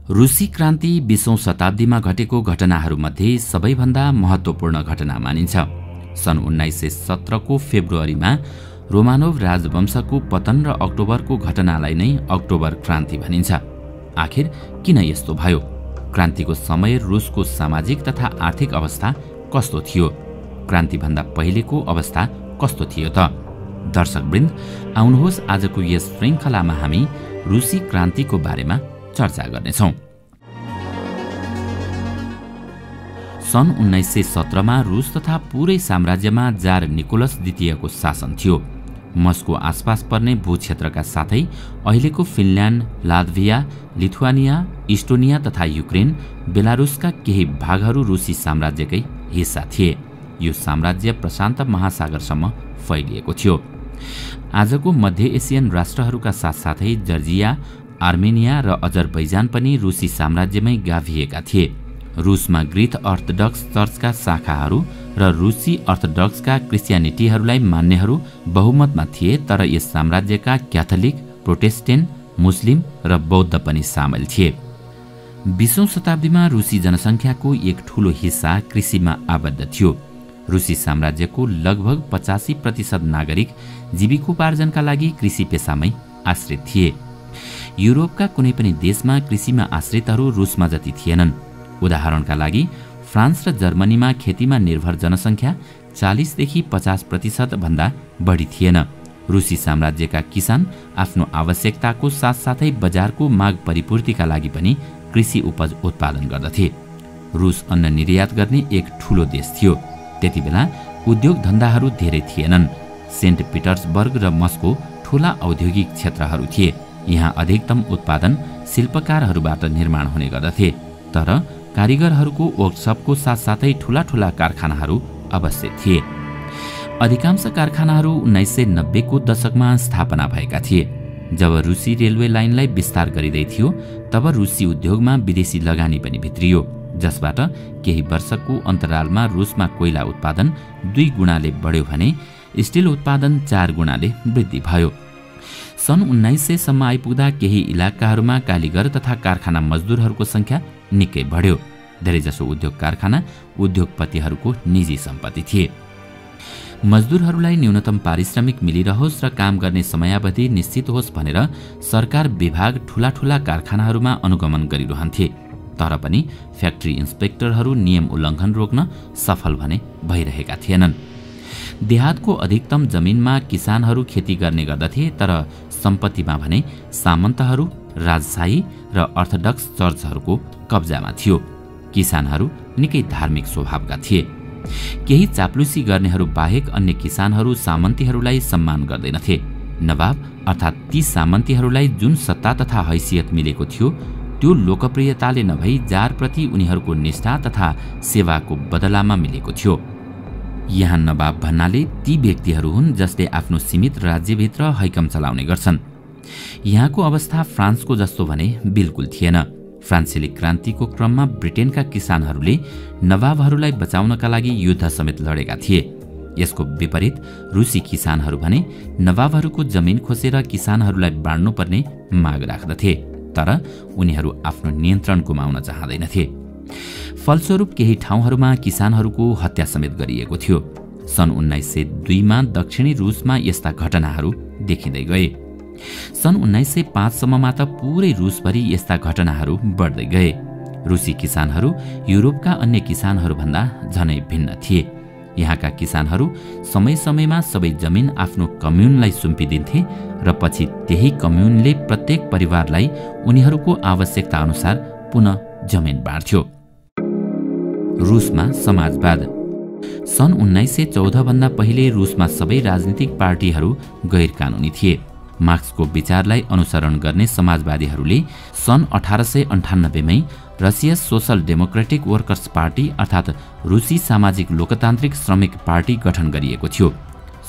रुसी क्रान्ति 20औं शताब्दीमा घटेको घटनाहरूमध्ये सबैभन्दा महत्त्वपूर्ण घटना मानिन्छ। सन् 1917 को फेब्रुअरीमा रोमानोभ राजवंशको पतन र अक्टोबरको घटनालाई नै अक्टोबर क्रान्ति भनिन्छ। आखिर किन यस्तो भयो? क्रान्तिको समय रुसको सामाजिक तथा आर्थिक अवस्था कस्तो थियो? क्रान्तिभन्दा पहिलेको अवस्था कस्तो थियो त? दर्शकवृन्द, आउनुहोस् आजको यस श्रृङ्खलामा हामी रुसी क्रान्तिको बारेमा चर्चा गर्नेछौँ। सन् 1917 मा रुस तथा पूरै साम्राज्यमा जार निकोलस द्वितीयको शासन थियो। मस्को आसपास पर्ने भूक्षेत्रका साथै अहिलेको फिनल्यान्ड, लात्भिया, लिथुआनिया, इस्टोनिया तथा युक्रेन, बेलारुसका केही भागहरू रुसी साम्राज्यकै हिस्सा थिए। यो साम्राज्य प्रशान्त महासागरसम्म फैलिएको थियो। आजको मध्य एसियन राष्ट्रहरूका साथसाथै जर्जिया, आर्मेनिया र अजरबैजान पनि रुसी साम्राज्यमै गाभिएका थिए। रुसमा ग्रीक अर्थोडक्स चर्चका शाखाहरू र रुसी अर्थोडक्सका क्रिस्चियनिटीहरूलाई मान्नेहरू बहुमतमा थिए, तर यस साम्राज्यका क्याथोलिक, प्रोटेस्टेन्ट, मुस्लिम र बौद्ध पनि सामेल थिए। 20औं शताब्दीमा रुसी जनसङ्ख्याको एक ठूलो हिस्सा कृषिमा आबद्ध थियो। रुसी साम्राज्यको लगभग 85% नागरिक जीविकोपार्जनका लागि कृषि पेसामै आश्रित थिए। युरोपका कुनै पनि देशमा कृषिमा आश्रितहरू रुसमा जति थिएनन्। उदाहरणका लागि फ्रान्स र जर्मनीमा खेतीमा निर्भर जनसङ्ख्या 40 देखि 50% भन्दा बढी थिएन। रुसी साम्राज्यका किसान आफ्नो आवश्यकताको साथसाथै बजारको माग परिपूर्तिका लागि पनि कृषि उपज उत्पादन गर्दथे। रुस अन्न निर्यात गर्ने एक ठूलो देश थियो। त्यति बेला उद्योग धन्दाहरू धेरै थिएनन्। सेन्ट पिटर्सबर्ग र मस्को ठूला औद्योगिक क्षेत्रहरू थिए। यहाँ अधिकतम उत्पादन शिल्पकारहरूबाट निर्माण हुने गर्दथे, तर कारिगरहरूको वर्कसपको साथसाथै ठूला ठूला कारखानाहरू अवश्य थिए। अधिकांश कारखानाहरू 1990 को दशकमा स्थापना भएका थिए। जब रुसी रेलवे लाइनलाई विस्तार गरिँदै थियो, तब रुसी उद्योगमा विदेशी लगानी पनि भित्रियो, जसबाट केही वर्षको अन्तरालमा रुसमा कोइला उत्पादन 2 गुणाले बढ्यो भने स्टिल उत्पादन 4 गुणाले वृद्धि भयो। सन् 1900 सम्म आइपुग्दा केही इलाकाहरूमा कालीगर तथा कारखाना मजदुरहरूको संख्या निकै बढ्यो। धेरैजसो उद्योग कारखाना उद्योगपतिहरूको निजी सम्पत्ति थिए। मजदुरहरूलाई न्यूनतम पारिश्रमिक मिलिरहोस् र काम गर्ने समयावधि निश्चित होस् भनेर सरकार विभाग ठूला ठूला कारखानाहरूमा अनुगमन गरिरहन्थे, तर पनि फ्याक्ट्री इन्स्पेक्टरहरू नियम उल्लङ्घन रोक्न सफल भने भइरहेका थिएनन्। देहातको अधिकतम जमिनमा किसानहरू खेती गर्ने गर्दथे, तर सम्पत्तिमा भने सामन्तहरू, राजशाही र अर्थोडक्स चर्चहरूको कब्जामा थियो। किसानहरू निकै धार्मिक स्वभावका थिए। केही चाप्लुसी गर्नेहरू बाहेक अन्य किसानहरू सामन्तीहरूलाई सम्मान गर्दैनथे। नवाब अर्थात् ती सामन्तीहरूलाई जुन सत्ता तथा हैसियत मिलेको थियो, त्यो लोकप्रियताले नभई जारप्रति उनीहरूको निष्ठा तथा सेवाको बदलामा मिलेको थियो। यहाँ नवाब भन्नाले ती व्यक्तिहरू हुन् जसले आफ्नो सीमित राज्यभित्र हैकम चलाउने गर्छन्। यहाँको अवस्था फ्रान्सको जस्तो भने बिल्कुल थिएन। फ्रान्सेली क्रान्तिको क्रममा ब्रिटेनका किसानहरूले नवाबहरूलाई बचाउनका लागि युद्ध समेत लडेका थिए। यसको विपरीत रुसी किसानहरू भने नवाबहरूको जमिन खोसेर किसानहरूलाई बाँड्नुपर्ने माग राख्दथे, तर उनीहरू आफ्नो नियन्त्रण गुमाउन चाहँदैनथे। फलस्वरूप केही ठाउँहरूमा किसानहरूको हत्या समेत गरिएको थियो। सन् 1902 मा दक्षिणी रुसमा यस्ता घटनाहरू देखिँदै गए। सन् 1905 सम्ममा त पूरै रुसभरि यस्ता घटनाहरू बढ्दै गए। रुसी किसानहरू युरोपका अन्य किसानहरूभन्दा झनै भिन्न थिए। यहाँका किसानहरू समय समयमा सबै जमिन आफ्नो कम्युनलाई सुम्पिदिन्थे र पछि त्यही कम्युनले प्रत्येक परिवारलाई उनीहरूको आवश्यकता अनुसार पुनः जमिन बाँड्थ्यो। रुसमा समाजवाद। सन् 1914 भन्दा पहिले रुसमा सबै राजनीतिक पार्टीहरू गैर कानुनी थिए। मार्क्सको विचारलाई अनुसरण गर्ने समाजवादीहरूले सन् 1898 मै Russia social democratic workers party अर्थात् रुसी सामाजिक लोकतान्त्रिक श्रमिक पार्टी गठन गरिएको थियो।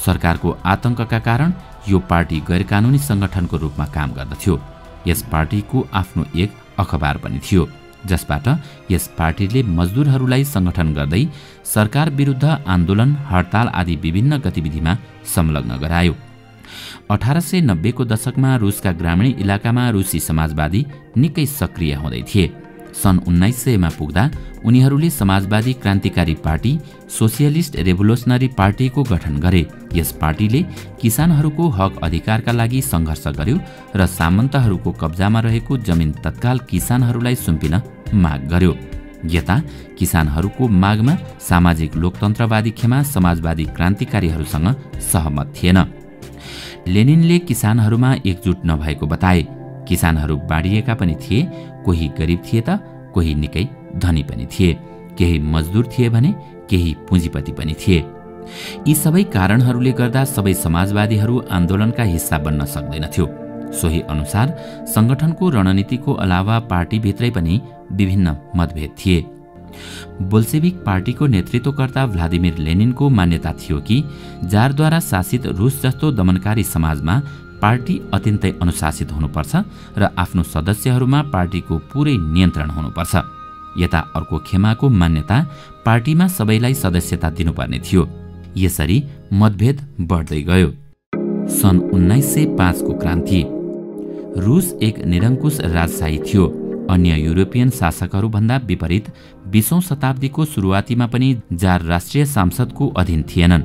सरकारको आतंकका कारण यो पार्टी गैर कानुनी संगठनको रूपमा काम गर्दथ्यो। यस पार्टीको आफ्नो एक अखबार पनि थियो, जसबाट यस पार्टीले मजदुरहरूलाई संगठन गर्दै सरकार विरुद्ध आन्दोलन, हडताल आदि विभिन्न गतिविधिमा संलग्न गरायो। 1890 को दशकमा रुसका ग्रामीण इलाकामा रुसी समाजवादी निकै सक्रिय हुँदै थिए। सन् 1900 मा पुग्दा उनीहरूले समाजवादी क्रान्तिकारी पार्टी सोसियलिस्ट रेभोल्युसनरी पार्टीको गठन गरे। यस पार्टीले किसानहरूको हक अधिकारका लागि सङ्घर्ष गर्यो र सामन्तहरूको कब्जामा रहेको जमिन तत्काल किसानहरूलाई सुम्पिन माग गर्यो। यता किसानहरूको मागमा सामाजिक लोकतन्त्रवादी खेमा समाजवादी क्रान्तिकारीहरूसँग सहमत थिएन। लेनिनले किसानहरूमा एकजुट नभएको बताए। किसानहरू बाँडिएका पनि थिए, कोही गरिब थिए त कोही निकै धनी पनि थिए, केही मजदुर थिए भने केही पुँजीपति पनि थिए। यी सबै कारणहरूले गर्दा सबै समाजवादीहरू आन्दोलनका हिस्सा बन्न सक्दैनथ्यो। सोही अनुसार संगठनको रणनीतिको अलावा पार्टीभित्रै पनि विभिन्न मतभेद थिए। बोल्सेविक पार्टीको नेतृत्वकर्ता भ्लादिमिर लेनिनको मान्यता थियो कि जारद्वारा शासित रुस जस्तो दमनकारी समाजमा पार्टी अत्यन्तै अनुशासित हुनुपर्छ र आफ्नो सदस्यहरूमा पार्टीको पूरै नियन्त्रण हुनुपर्छ। यता अर्को खेमाको मान्यता पार्टीमा सबैलाई सदस्यता दिनुपर्ने थियो। यसरी मतभेद बढ्दै गयो। सन् 1905 को क्रान्ति। रुस एक निरङ्कुश राजशाही थियो। अन्य युरोपियन शासकहरूभन्दा विपरीत 20औं शताब्दीको सुरुवातीमा पनि जार राष्ट्रिय सांसदको अधीन थिएनन्।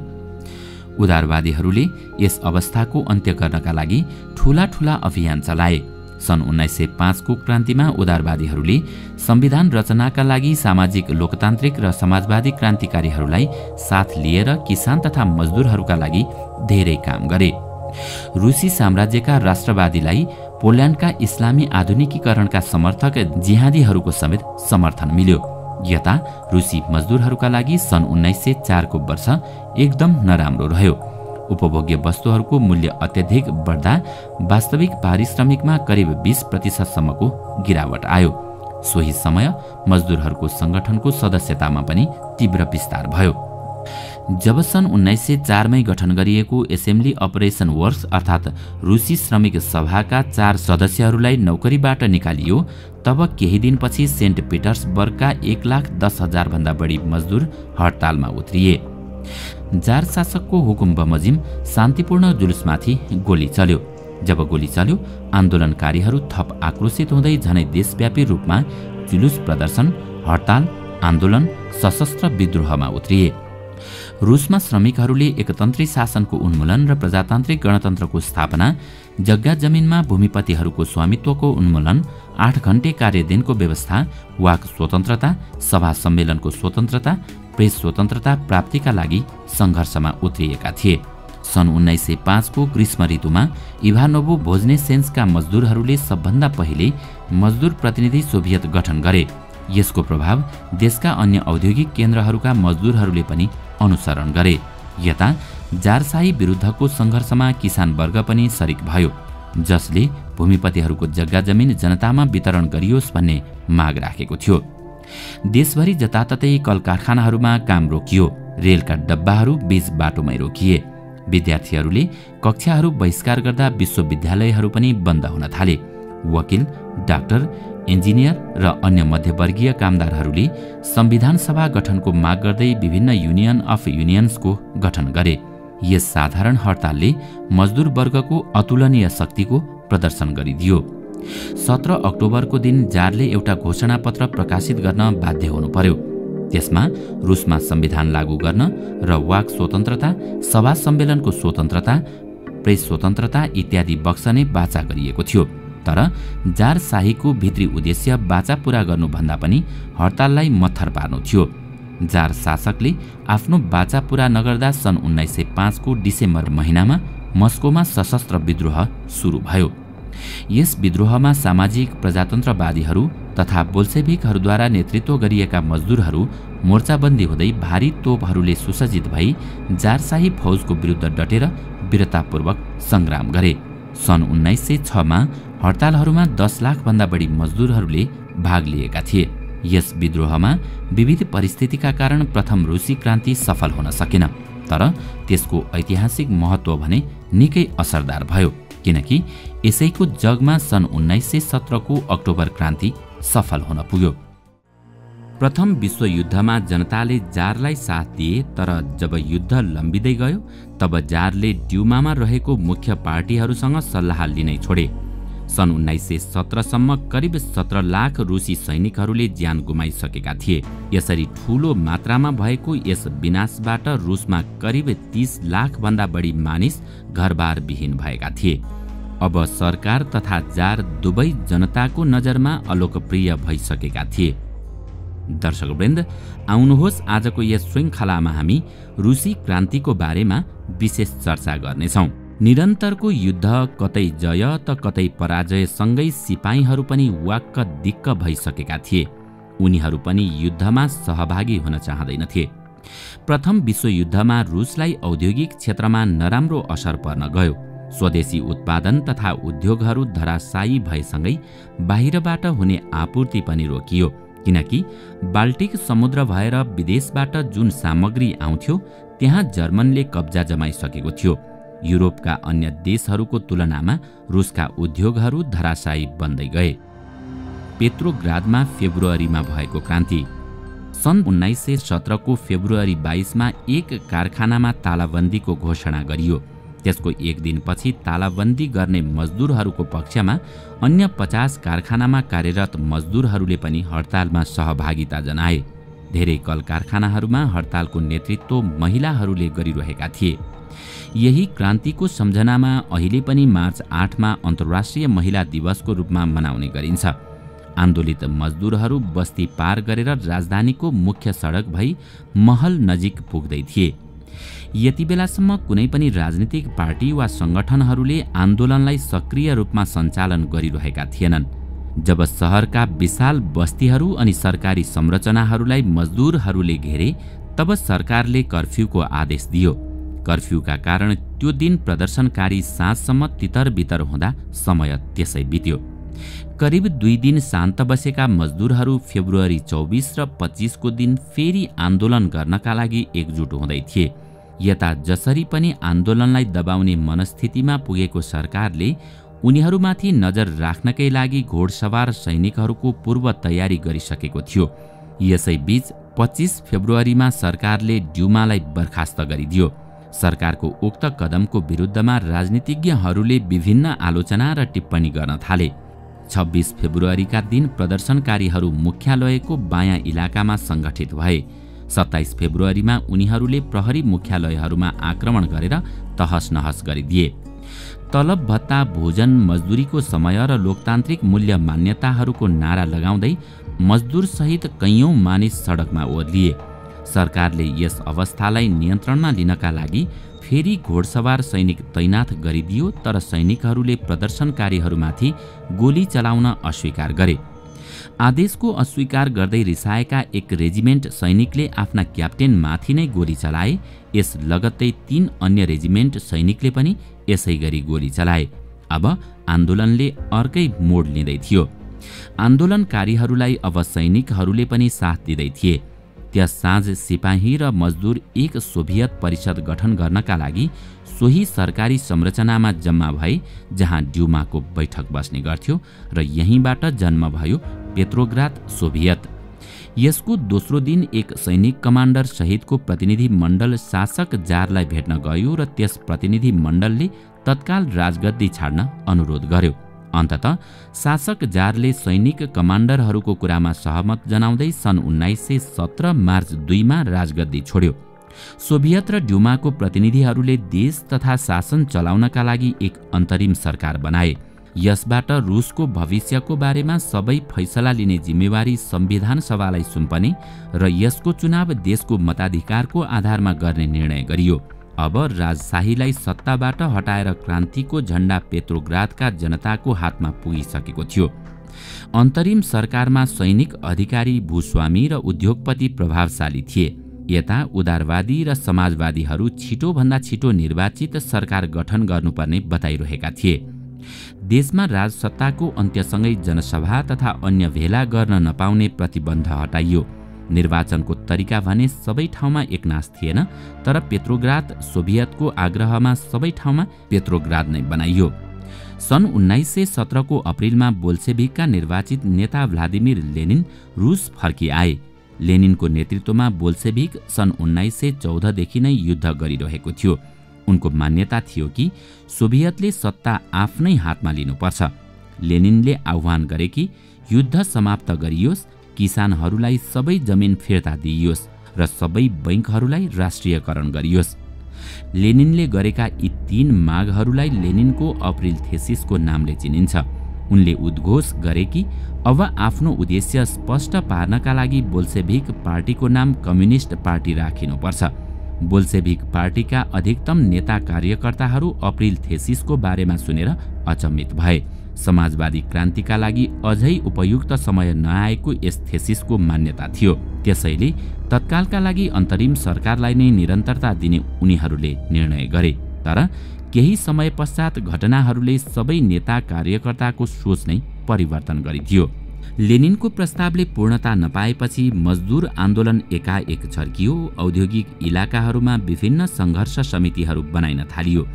उदारवादीहरूले यस अवस्थाको अन्त्य गर्नका लागि ठूला ठूला अभियान चलाए। सन् 1905 को क्रान्तिमा उदारवादीहरूले संविधान रचनाका लागि सामाजिक लोकतान्त्रिक र समाजवादी क्रान्तिकारीहरूलाई साथ लिएर किसान तथा मजदुरहरूका लागि धेरै काम गरे। रुसी साम्राज्यका राष्ट्रवादीलाई पोल्यान्डका इस्लामी आधुनिकीकरणका समर्थक जिहादीहरूको समेत समर्थन मिल्यो। यता रुसी मजदुरहरूका लागि सन् 1904 को वर्ष एकदम नराम्रो रह्यो। उपभोग्य वस्तुहरूको मूल्य अत्यधिक बढ्दा वास्तविक पारिश्रमिकमा करिब 20% गिरावट आयो। सोही समय मजदुरहरूको संगठनको सदस्यतामा पनि तीव्र विस्तार भयो। जब सन् 1904 मै गठन गरिएको एसेम्ब्ली अपरेसन वर्क्स अर्थात् रुसी श्रमिक सभाका 4 सदस्यहरूलाई नौकरीबाट निकालियो, तब केही दिनपछि सेन्ट पिटर्सबर्गका 1,10,000 भन्दा बढी मजदुर हडतालमा उत्रिए। जार शासकको हुकुम बमोजिम शान्तिपूर्ण जुलुसमाथि गोली चल्यो। जब गोली चल्यो, आन्दोलनकारीहरू थप आक्रोशित हुँदै झनै देशव्यापी रूपमा जुलुस प्रदर्शन, हडताल, आन्दोलन, सशस्त्र विद्रोहमा उत्रिए। रुसमा श्रमिकहरूले एकतन्त्री शासनको उन्मूलन र प्रजातान्त्रिक गणतन्त्रको स्थापना, जग्गा जमिनमा भूमिपतिहरूको स्वामित्वको उन्मूलन, 8 घण्टे कार्यदिनको व्यवस्था, वाक स्वतन्त्रता, सभा सम्मेलनको स्वतन्त्रता, प्रेस स्वतन्त्रता प्राप्तिका लागि सङ्घर्षमा उत्रिएका थिए। सन् 1905 को ग्रीष्म ऋतुमा इभानोभो भोजनेसेन्सका मजदुरहरूले सबभन्दा पहिले मजदुर प्रतिनिधि सोभियत गठन गरे। यसको प्रभाव देशका अन्य औद्योगिक केन्द्रहरूका मजदुरहरूले पनि अनुसरण गरे। यता जारशाही विरुद्धको सङ्घर्षमा किसान वर्ग पनि सरिक भयो, जसले भूमिपतिहरूको जग्गा जमिन जनतामा वितरण गरियोस् भन्ने माग राखेको थियो। देशभरि जताततै कल कारखानाहरूमा काम रोकियो। रेलका डब्बाहरू बीच बाटोमै रोकिए। विद्यार्थीहरूले कक्षाहरू बहिष्कार गर्दा विश्वविद्यालयहरू पनि बन्द हुन थाले। वकिल, डाक्टर, इन्जिनियर र अन्य मध्यवर्गीय कामदारहरूले संविधान सभा गठनको माग गर्दै विभिन्न युनियन अफ युनियन्सको गठन गरे। यस साधारण हडतालले मजदुर वर्गको अतुलनीय शक्तिको प्रदर्शन गरिदियो। 17 अक्टोबरको दिन जारले एउटा घोषणापत्र प्रकाशित गर्न बाध्य हुनु पर्यो। त्यसमा रुसमा संविधान लागू गर्न र वाक स्वतन्त्रता, सभा सम्मेलनको स्वतन्त्रता, प्रेस स्वतन्त्रता इत्यादि बक्सने बाचा गरिएको थियो। तर जार शाहीको भित्री उद्देश्य बाचा पूरा गर्नुभन्दा पनि हडताललाई मत्थर पार्नु थियो। जार शासकले आफ्नो बाचा पूरा नगर्दा सन् 1905 को डिसेम्बर महिनामा मस्कोमा सशस्त्र विद्रोह सुरु भयो। यस विद्रोहमा सामाजिक प्रजातन्त्रवादीहरू तथा बोल्सेभिकहरूद्वारा नेतृत्व गरिएका मजदुरहरू मोर्चाबन्दी हुँदै भारी तोपहरूले सुसज्जित भई जारशाही फौजको विरुद्ध डटेर वीरतापूर्वक सङ्ग्राम गरे। सन् 1906 मा हडतालहरूमा 10 लाख भन्दा बढी मजदुरहरूले भाग लिएका थिए। यस विद्रोहमा विविध परिस्थितिका कारण प्रथम रुसी क्रान्ति सफल हुन सकेन, तर त्यसको ऐतिहासिक महत्त्व भने निकै असरदार भयो, किनकि यसैको जगमा सन् 1917 को अक्टोबर क्रान्ति सफल हुन पुग्यो। प्रथम विश्वयुद्धमा जनताले जारलाई साथ दिए, तर जब युद्ध लम्बिँदै गयो तब जारले ड्युमामा रहेको मुख्य पार्टीहरूसँग सल्लाह लिनै छोडे। सन् 1917 सम्म करिब 17 लाख रुसी सैनिकहरूले ज्यान गुमाइसकेका थिए। यसरी ठूलो मात्रामा भएको यस विनाशबाट रुसमा करिब 30 लाख भन्दा बढी मानिस घरबार विहीन भएका थिए। अब सरकार तथा जार दुवै जनताको नजरमा अलोकप्रिय भइसकेका थिए। दर्शकवृन्द, आउनुहोस् आजको यस श्रृङ्खलामा हामी रुसी क्रान्तिको बारेमा विशेष चर्चा गर्नेछौँ। निरन्तरको युद्ध कतै जय त कतै पराजयसँगै सिपाहीहरू पनि वाक्क दिक्क भइसकेका थिए। उनीहरू पनि युद्धमा सहभागी हुन चाहँदैनथे। प्रथम विश्वयुद्धमा रुसलाई औद्योगिक क्षेत्रमा नराम्रो असर पर्न गयो। स्वदेशी उत्पादन तथा उद्योगहरू धराशायी भएसँगै बाहिरबाट हुने आपूर्ति पनि रोकियो, किनकि बाल्टिक समुद्र भएर विदेशबाट जुन सामग्री आउँथ्यो त्यहाँ जर्मनले कब्जा जमाइसकेको थियो। युरोपका अन्य देशहरूको तुलनामा रुसका उद्योगहरू धराशायी बन्दै गए। पेट्रोग्रादमा फेब्रुअरीमा भएको क्रान्ति। सन् 1917 को फेब्रुअरी 22 मा एक कारखानामा तालाबन्दीको घोषणा गरियो। त्यसको एक दिनपछि तालाबन्दी गर्ने मजदुरहरूको पक्षमा अन्य 50 कारखानामा कार्यरत मजदुरहरूले पनि हडतालमा सहभागिता जनाए। धेरै कल कारखानाहरूमा हडतालको नेतृत्व महिलाहरूले गरिरहेका थिए। यही क्रान्तिको सम्झनामा अहिले पनि मार्च 8 मा अन्तर्राष्ट्रिय महिला दिवसको रूपमा मनाउने गरिन्छ। आन्दोलित मजदुरहरू बस्ती पार गरेर राजधानीको मुख्य सडक भई महल नजिक पुग्दै थिए। यति बेलासम्म कुनै पनि राजनीतिक पार्टी वा संगठनहरूले आन्दोलनलाई सक्रिय रूपमा सञ्चालन गरिरहेका थिएनन्। जब शहरका विशाल बस्तीहरू अनि सरकारी संरचनाहरूलाई मजदुरहरूले घेरे, तब सरकारले कर्फ्यूको आदेश दियो। कर्फ्यूका कारण त्यो दिन प्रदर्शनकारी साँझसम्म तितर-बितर हुँदा समय त्यसै बित्यो। करिब 2 दिन शान्त बसेका मजदुरहरू फेब्रुअरी 24 र 25 को दिन फेरि आन्दोलन गर्नका लागि एकजुट हुँदै थिए। यता जसरी पनि आन्दोलनलाई दबाउने मनस्थितिमा पुगेको सरकारले उनीहरूमाथि नजर राख्नकै लागि घोडसवार सैनिकहरूको पूर्व तयारी गरिसकेको थियो। यसैबीच 25 फेब्रुअरीमा सरकारले ड्युमालाई बर्खास्त गरिदियो। सरकारको उक्त कदमको विरुद्धमा राजनीतिज्ञहरूले विभिन्न आलोचना र टिप्पणी गर्न थाले। 26 फेब्रुअरीका दिन प्रदर्शनकारीहरू मुख्यालयको बायाँ इलाकामा सङ्गठित भए। 27 फेब्रुअरीमा उनीहरूले प्रहरी मुख्यालयहरूमा आक्रमण गरेर तहस-नहस गरिदिए। तलब भत्ता, भोजन, मजदुरीको समय र लोकतान्त्रिक मूल्य मान्यताहरूको नारा लगाउँदै मजदुरसहित कैयौं मानिस सडकमा ओर्लिए। सरकारले यस अवस्थालाई नियन्त्रणमा लिनका लागि फेरि घोडसवार सैनिक तैनाथ गरिदियो, तर सैनिकहरूले प्रदर्शनकारीहरूमाथि गोली चलाउन अस्वीकार गरे। आदेशको अस्वीकार गर्दै रिसाएका एक रेजिमेन्ट सैनिकले आफ्ना क्याप्टेनमाथि नै गोली चलाए। यस लगत्तै 3 अन्य रेजिमेन्ट सैनिकले पनि यसै गरी गोली चलाए। अब आन्दोलनले अर्कै मोड लिँदै थियो। आन्दोलनकारीहरूलाई अब सैनिकहरूले पनि साथ दिँदै थिए। त्यस साँझ सिपाही र मजदुर एक सोभियत परिषद गठन गर्नका लागि सोही सरकारी संरचनामा जम्मा भए, जहाँ ड्युमाको बैठक बस्ने गर्थ्यो र यहीँबाट जन्म भयो पेट्रोग्राद सोभियत। यसको दोस्रो दिन एक सैनिक कमान्डर सहितको प्रतिनिधि मण्डल शासक जारलाई भेट्न गयो र त्यस प्रतिनिधि मण्डलले तत्काल राजगद्दी छाड्न अनुरोध गर्यो। अन्ततः शासक जारले सैनिक कमान्डरहरूको कुरामा सहमत जनाउँदै सन् 1917 मार्च 2 मा राजगद्दी छोड्यो। सोभियत र ड्युमाको प्रतिनिधिहरूले देश तथा शासन चलाउनका लागि एक अन्तरिम सरकार बनाए। यसबाट रुसको भविष्यको बारेमा सबै फैसला लिने जिम्मेवारी संविधान सभालाई सुम्पने र यसको चुनाव देशको मताधिकारको आधारमा गर्ने निर्णय गरियो। अब राजशाहीलाई सत्ताबाट हटाएर क्रान्तिको झण्डा पेट्रोग्रादका जनताको हातमा पुगिसकेको थियो। अन्तरिम सरकारमा सैनिक अधिकारी, भूस्वामी र उद्योगपति प्रभावशाली थिए। यता उदारवादी र समाजवादीहरू छिटोभन्दा छिटो निर्वाचित सरकार गठन गर्नुपर्ने बताइरहेका थिए। देशमा राजसत्ताको अन्त्यसँगै जनसभा तथा अन्य भेला गर्न नपाउने प्रतिबन्ध हटाइयो। निर्वाचनको तरिका भने सबै ठाउँमा एकनाश थिएन, तर पेट्रोग्राद सोभियतको आग्रहमा सबै ठाउँमा पेट्रोग्राद नै बनाइयो। सन् 1917 को अप्रिलमा बोल्सेभिकका निर्वाचित नेता भ्लादिमिर लेनिन रुस फर्किआए। लेनिनको नेतृत्वमा बोल्सेभिक सन् 1914 देखि नै युद्ध गरिरहेको थियो। उनको मान्यता थियो कि सोभियतले सत्ता आफ्नै हातमा लिनुपर्छ। लेनिनले आह्वान गरे कि युद्ध समाप्त गरियोस्, किसानहरूलाई सबै जमिन फिर्ता दिइयोस् र सबै बैंकहरूलाई राष्ट्रियकरण गरियोस्। लेनिनले गरेका यी 3 मागहरूलाई लेनिनको अप्रिल थेसिसको नामले चिनिन्छ। उनले उद्घोष गरे कि अब आफ्नो उद्देश्य स्पष्ट पार्नका लागि बोल्सेभिक पार्टीको नाम कम्युनिस्ट पार्टी राखिनुपर्छ। बोल्सेभिक पार्टीका अधिकतम नेता कार्यकर्ताहरू अप्रिल थेसिसको बारेमा सुनेर अचम्मित भए। समाजवादी क्रान्तिका लागि अझै उपयुक्त समय नआएको यस थेसिसको मान्यता थियो। त्यसैले तत्कालका लागि अन्तरिम सरकारलाई नै निरन्तरता दिने उनीहरूले निर्णय गरे। तर केही समय पश्चात घटनाहरूले सबै नेता कार्यकर्ताको सोच नै परिवर्तन गरिदियो। लेनिनको प्रस्तावले पूर्णता नपाएपछि मजदुर आन्दोलन एकाएक छर्कियो। औद्योगिक इलाकाहरूमा विभिन्न सङ्घर्ष समितिहरू बनाइन थालियो।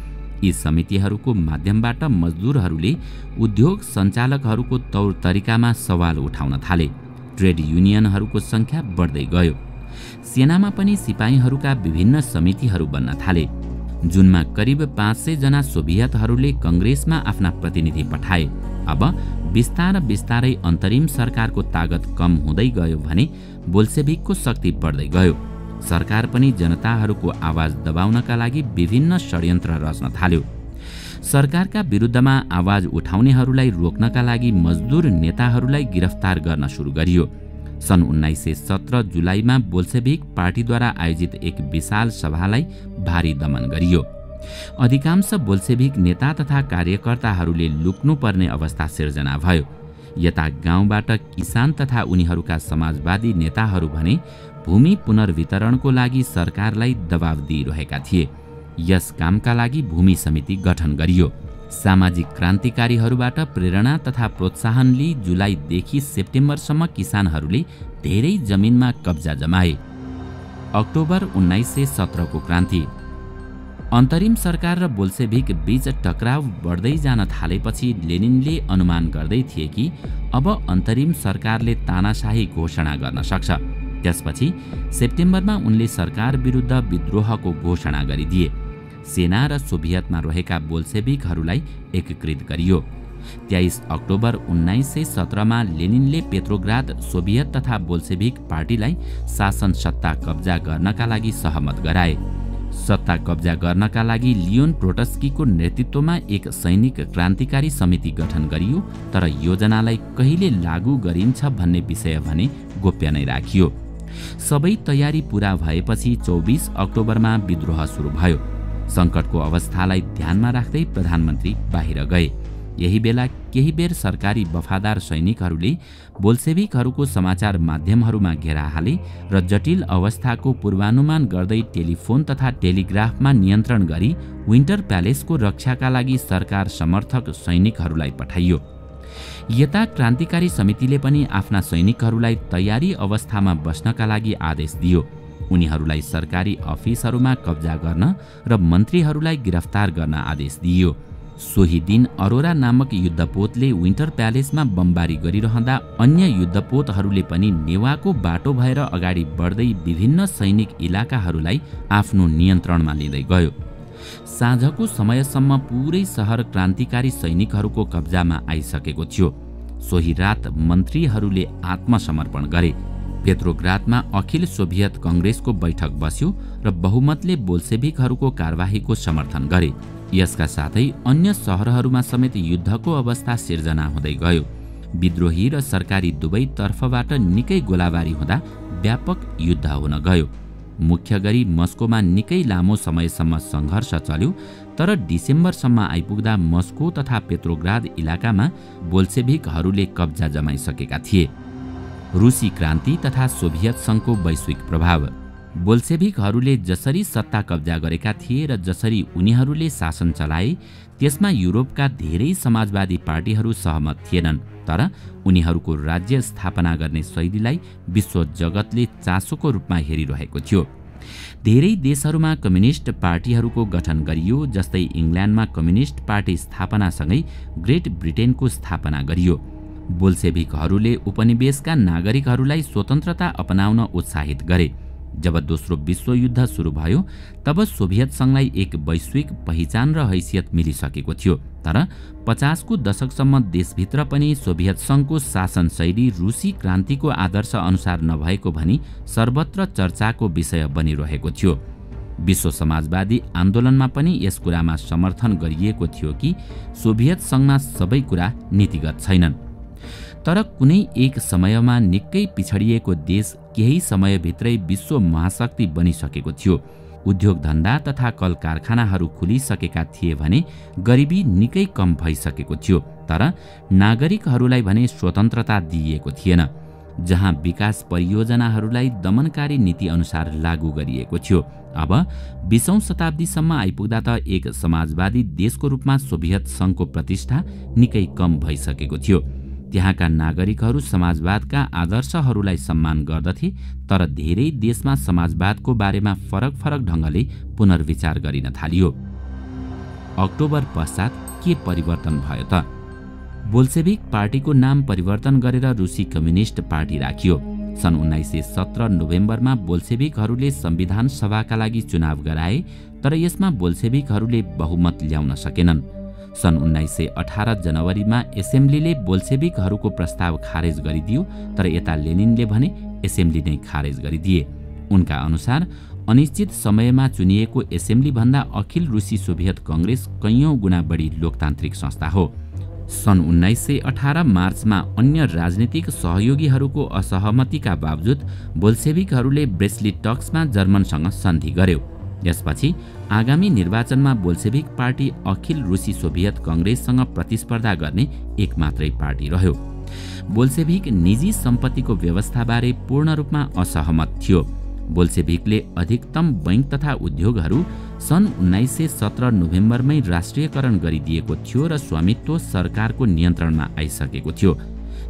यी समितिहरूको माध्यमबाट मजदुरहरूले उद्योग सञ्चालकहरूको तौर तरिकामा सवाल उठाउन थाले। ट्रेड युनियनहरूको सङ्ख्या बढ्दै गयो। सेनामा पनि सिपाहीहरूका विभिन्न समितिहरू बन्न थाले। जुनमा करिब 500 जना सोभियतहरूले कङ्ग्रेसमा आफ्ना प्रतिनिधि पठाए। अब बिस्तारै अन्तरिम सरकारको तागत कम हुँदै गयो भने बोल्सेभिकको शक्ति बढ्दै गयो। सरकार पनि जनताहरूको आवाज दबाउनका लागि विभिन्न षड्यन्त्र रच्न थाल्यो। सरकारका विरुद्धमा आवाज उठाउनेहरूलाई रोक्नका लागि मजदुर नेताहरूलाई गिरफ्तार गर्न सुरु गरियो। सन् 1917 जुलाईमा बोल्सेभिक पार्टीद्वारा आयोजित एक विशाल सभालाई भारी दमन गरियो। अधिकांश बोल्सेभिक नेता तथा कार्यकर्ताहरूले लुक्नुपर्ने अवस्था सिर्जना भयो। यता गाउँबाट किसान तथा उनीहरूका समाजवादी नेताहरू भने भूमि पुनर्वितरणको लागि सरकारलाई दबाव दिइरहेका थिए। यस कामका लागि भूमि समिति गठन गरियो। सामाजिक क्रान्तिकारीहरूबाट प्रेरणा तथा प्रोत्साहन लिई जुलाईदेखि सेप्टेम्बरसम्म किसानहरूले धेरै जमिनमा कब्जा जमाए। अक्टोबर 1917 को क्रान्ति। अन्तरिम सरकार र बोल्सेभिक बीच टकराव बढ्दै जान थालेपछि लेनिनले अनुमान गर्दै थिए कि अब अन्तरिम सरकारले तानाशाही घोषणा गर्न सक्छ। त्यसपछि सेप्टेम्बरमा उनले सरकार विरुद्ध विद्रोहको घोषणा गरिदिए। सेना र सोभियतमा रहेका बोल्सेभिकहरूलाई एकीकृत गरियो। 23 अक्टोबर 1917 मा लेनिनले पेट्रोग्राद सोभियत तथा बोल्सेभिक पार्टीलाई शासन सत्ता कब्जा गर्नका लागि सहमत गराए। सत्ता कब्जा गर्नका लागि लियोन ट्रोट्स्कीको नेतृत्वमा एक सैनिक क्रान्तिकारी समिति गठन गरियो। तर योजनालाई कहिले लागू गरिन्छ भन्ने विषय भने गोप्य नै राखियो। सबै तयारी पूरा भएपछि 24 अक्टोबरमा विद्रोह सुरु भयो। सङ्कटको अवस्थालाई ध्यानमा राख्दै प्रधानमन्त्री बाहिर गए। यही बेला केही बेर सरकारी वफादार सैनिकहरूले बोल्सेभिकहरूको समाचार माध्यमहरूमा घेरा हाले र जटिल अवस्थाको पूर्वानुमान गर्दै टेलिफोन तथा टेलिग्राफमा नियन्त्रण गरी विन्टर प्यालेसको रक्षाका लागि सरकार समर्थक सैनिकहरूलाई पठाइयो। यता क्रान्तिकारी समितिले पनि आफ्ना सैनिकहरूलाई तयारी अवस्थामा बस्नका लागि आदेश दियो। उनीहरूलाई सरकारी अफिसहरूमा कब्जा गर्न र मन्त्रीहरूलाई गिरफ्तार गर्न आदेश दिइयो। सोही दिन अरोरा नामक युद्धपोतले विन्टर प्यालेसमा बमबारी गरिरहँदा अन्य युद्धपोतहरूले पनि नेवाको बाटो भएर अगाडि बढ्दै विभिन्न सैनिक इलाकाहरूलाई आफ्नो नियन्त्रणमा लिँदै गयो। साँझको समयसम्म पुरै सहर क्रान्तिकारी सैनिकहरूको कब्जामा आइसकेको थियो। सोही रात मन्त्रीहरूले आत्मसमर्पण गरे। पेट्रोग्रादमा अखिल सोभियत कङ्ग्रेसको बैठक बस्यो र बहुमतले बोल्सेभिकहरूको कारबाहीको समर्थन गरे। यसका साथै अन्य सहरहरूमा समेत युद्धको अवस्था सिर्जना हुँदै गयो। विद्रोही र सरकारी दुवै तर्फबाट निकै गोलाबारी हुँदा व्यापक युद्ध हुन गयो। मुख्य गरी मस्कोमा निकै लामो समयसम्म सङ्घर्ष चल्यो। तर डिसेम्बरसम्म आइपुग्दा मस्को तथा पेट्रोग्राद इलाकामा बोल्सेभिकहरूले कब्जा जमाइसकेका थिए। रुसी क्रान्ति तथा सोभियत सङ्घको वैश्विक प्रभाव। बोल्सेभिकहरूले जसरी सत्ता कब्जा गरेका थिए र जसरी उनीहरूले शासन चलाए त्यसमा युरोपका धेरै समाजवादी पार्टीहरू सहमत थिएनन्। तर उनीहरूको राज्य स्थापना गर्ने शैलीलाई विश्व जगतले चासोको रूपमा हेरिरहेको थियो। धेरै देशहरूमा कम्युनिस्ट पार्टीहरूको गठन गरियो। जस्तै इङ्ल्यान्डमा कम्युनिस्ट पार्टी स्थापनासँगै ग्रेट ब्रिटेनको स्थापना गरियो। बोल्सेभिकहरूले उपनिवेशका नागरिकहरूलाई स्वतन्त्रता अपनाउन उत्साहित गरे। जब दोस्रो विश्वयुद्ध सुरु भयो तब सोभियत संघलाई एक वैश्विक पहिचान र हैसियत मिलिसकेको थियो। तर 50 को दशकसम्म देशभित्र पनि सोभियत संघको शासन शैली रुसी क्रान्तिको आदर्श अनुसार नभएको भनी सर्वत्र चर्चाको विषय बनिरहेको थियो। विश्व समाजवादी आन्दोलनमा पनि यस कुरामा समर्थन गरिएको थियो कि सोभियत संघमा सबै कुरा नीतिगत छैनन्। तर कुनै एक समयमा निकै पिछडिएको देश केही समयभित्रै विश्व महाशक्ति बनिसकेको थियो। उद्योग धन्दा तथा कल कारखानाहरू खुलिसकेका थिए भने गरिबी निकै कम भइसकेको थियो। तर नागरिकहरूलाई भने स्वतन्त्रता दिइएको थिएन। जहाँ विकास परियोजनाहरूलाई दमनकारी नीति अनुसार लागू गरिएको थियो। अब 20औं शताब्दीसम्म आइपुग्दा त एक समाजवादी देशको रूपमा सोभियत संघको प्रतिष्ठा निकै कम भइसकेको थियो। त्यहाँका नागरिकहरू समाजवादका आदर्शहरूलाई सम्मान गर्दथे, तर धेरै देशमा समाजवादको बारेमा फरक ढङ्गले पुनर्विचार गरिन थालियो। अक्टोबर पश्चात के परिवर्तन भयो त? बोल्सेभिक पार्टीको नाम परिवर्तन गरेर रुसी कम्युनिस्ट पार्टी राखियो। सन् 1917 नोभेम्बरमा बोल्सेभिकहरूले संविधान सभाका लागि चुनाव गराए, तर यसमा बोल्सेभिकहरूले बहुमत ल्याउन सकेनन्। सन् 1918 जनवरीमा एसेम्ब्लीले बोल्सेभिकहरूको प्रस्ताव खारेज गरिदियो, तर यता लेनिनले भने एसेम्ब्ली नै खारेज गरिदिए। उनका अनुसार अनिश्चित समयमा चुनिएको एसेम्ब्ली भन्दा अखिल रुसी सोभियत कांग्रेस कैयौं गुणा बढी लोकतान्त्रिक संस्था हो। सन् 1918 मार्चमा अन्य राजनीतिक सहयोगीहरूको असहमतिका बावजुद बोल्सेभिकहरूले ब्रेस्लिटस्कमा जर्मनसँग सन्धि गर्यो। यसपछि आगामी निर्वाचनमा बोल्सेभिक पार्टी अखिल रुसी सोभियत कांग्रेससँग प्रतिस्पर्धा गर्ने एक मात्रै पार्टी रह्यो। बोल्सेभिक निजी सम्पत्तिको व्यवस्थाबारे पूर्ण रूपमा असहमत थियो। बोल्सेभिकले अधिकतम बैंक तथा उद्योगहरू सन् 1917 नोभेम्बरमै राष्ट्रियकरण गरिदिएको थियो र स्वामित्व सरकारको नियन्त्रणमा आइसकेको थियो।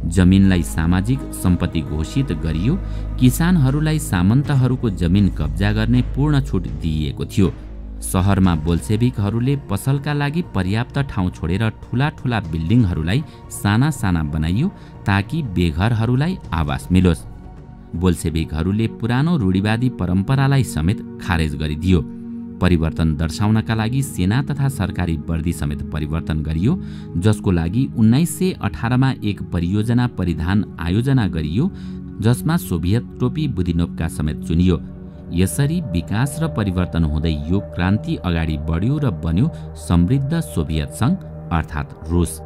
जमिनलाई सामाजिक सम्पत्ति घोषित गरियो। किसानहरूलाई सामन्तहरूको जमिन कब्जा गर्ने पूर्ण छुट दिइएको थियो। शहरमा बोल्सेभिकहरूले पसलका लागि पर्याप्त ठाउँ छोडेर ठूला बिल्डिङहरूलाई साना बनाइयो ताकि बेघरहरूलाई आवास मिलोस्। बोल्सेभिकहरूले पुरानो रूढिवादी परम्परालाई समेत खारेज गरिदियो। परिवर्तन दर्शाउनका लागि सेना तथा सरकारी वर्दी समेत परिवर्तन गरियो, जसको लागि 1918 मा एक परियोजना परिधान आयोजना गरियो, जसमा सोभियत टोपी बुदिनोभका समेत चुनियो। यसरी विकास र परिवर्तन हुँदै यो क्रान्ति अगाडि बढ्यो र बन्यो समृद्ध सोभियत संघ अर्थात् रुस।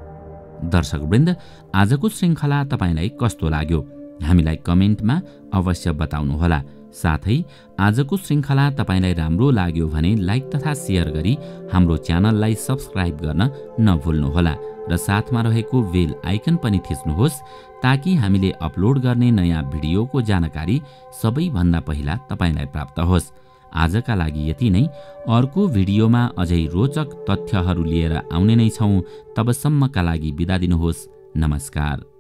दर्शकवृन्द, आजको श्रृङ्खला तपाईलाई कस्तो लाग्यो? हामीलाई कमेन्टमा अवश्य बताउनुहोला। साथै आजको श्रृङ्खला तपाईलाई राम्रो लाग्यो भने लाइक तथा शेयर गरी हाम्रो च्यानललाई सब्स्क्राइब गर्न नभुल्नुहोला र साथमा रहेको बेल आइकन पनि थिच्नुहोस् ताकि हामीले अपलोड गर्ने नयाँ भिडियोको जानकारी सबैभन्दा पहिला तपाईलाई प्राप्त होस्। आजका लागि यति नै। अर्को भिडियोमा अझै रोचक तथ्यहरू लिएर आउने नै छौं। तबसम्मका लागि बिदा दिनुहोस्। नमस्कार।